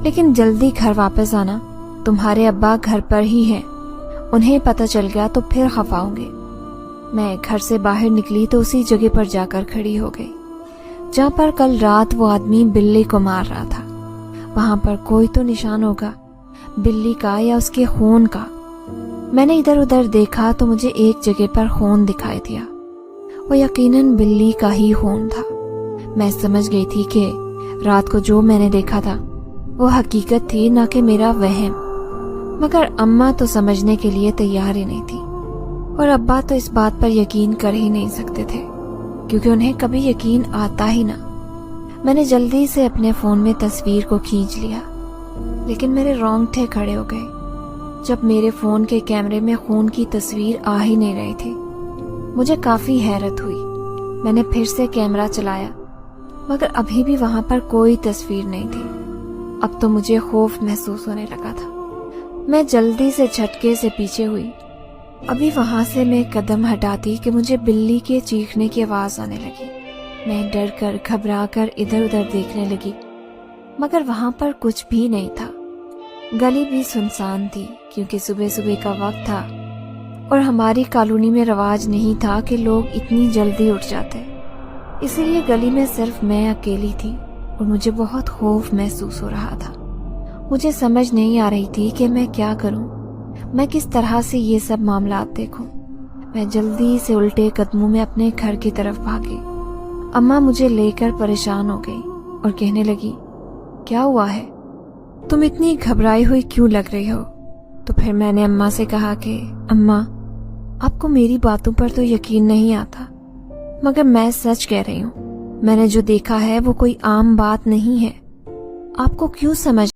لیکن جلدی گھر واپس آنا، تمہارے ابا گھر پر ہی ہیں، انہیں پتہ چل گیا تو پھر خفا ہوں گے۔ میں گھر سے باہر نکلی تو اسی جگہ پر جا کر کھڑی ہو گئی جہاں پر کل رات وہ آدمی بلی کو مار رہا تھا۔ وہاں پر کوئی تو نشان ہوگا، بلی کا یا اس کے خون کا۔ میں نے ادھر ادھر دیکھا تو مجھے ایک جگہ پر خون دکھائی دیا، وہ یقیناً بلی کا ہی خون تھا۔ میں سمجھ گئی تھی کہ رات کو جو میں نے دیکھا تھا وہ حقیقت تھی، نہ کہ میرا وہم۔ مگر اماں تو سمجھنے کے لیے تیار ہی نہیں تھی، اور ابا تو اس بات پر یقین کر ہی نہیں سکتے تھے کیونکہ انہیں کبھی یقین آتا ہی نہ۔ میں نے جلدی سے اپنے فون میں تصویر کو کھینچ لیا، لیکن میرے رونگٹے کھڑے ہو گئے جب میرے فون کے کیمرے میں خون کی تصویر آ ہی نہیں رہی تھی۔ مجھے کافی حیرت ہوئی۔ میں نے پھر سے کیمرہ چلایا، مگر ابھی بھی وہاں پر کوئی تصویر نہیں تھی۔ اب تو مجھے خوف محسوس ہونے لگا تھا۔ میں جلدی سے جھٹکے سے پیچھے ہوئی۔ ابھی وہاں سے میں قدم ہٹاتی کہ مجھے بلی کے چیخنے کی آواز آنے لگی۔ میں ڈر کر گھبرا کر ادھر ادھر دیکھنے لگی، مگر وہاں پر کچھ بھی نہیں تھا۔ گلی بھی سنسان تھی کیونکہ صبح صبح کا وقت تھا، اور ہماری کالونی میں رواج نہیں تھا کہ لوگ اتنی جلدی اٹھ جاتے، اسی لیے گلی میں صرف میں اکیلی تھی اور مجھے بہت خوف محسوس ہو رہا تھا۔ مجھے سمجھ نہیں آ رہی تھی کہ میں کیا کروں، میں کس طرح سے یہ سب معاملات دیکھوں۔ میں جلدی سے الٹے قدموں میں اپنے گھر کی طرف بھاگی۔ اماں مجھے لے کر پریشان ہو گئی اور کہنے لگی، کیا ہوا ہے؟ تم اتنی گھبرائی ہوئی کیوں لگ رہی ہو؟ تو پھر میں نے اماں سے کہا کہ اماں، آپ کو میری باتوں پر تو یقین نہیں آتا، مگر میں سچ کہہ رہی ہوں، میں نے جو دیکھا ہے وہ کوئی عام بات نہیں ہے۔ آپ کو کیوں سمجھ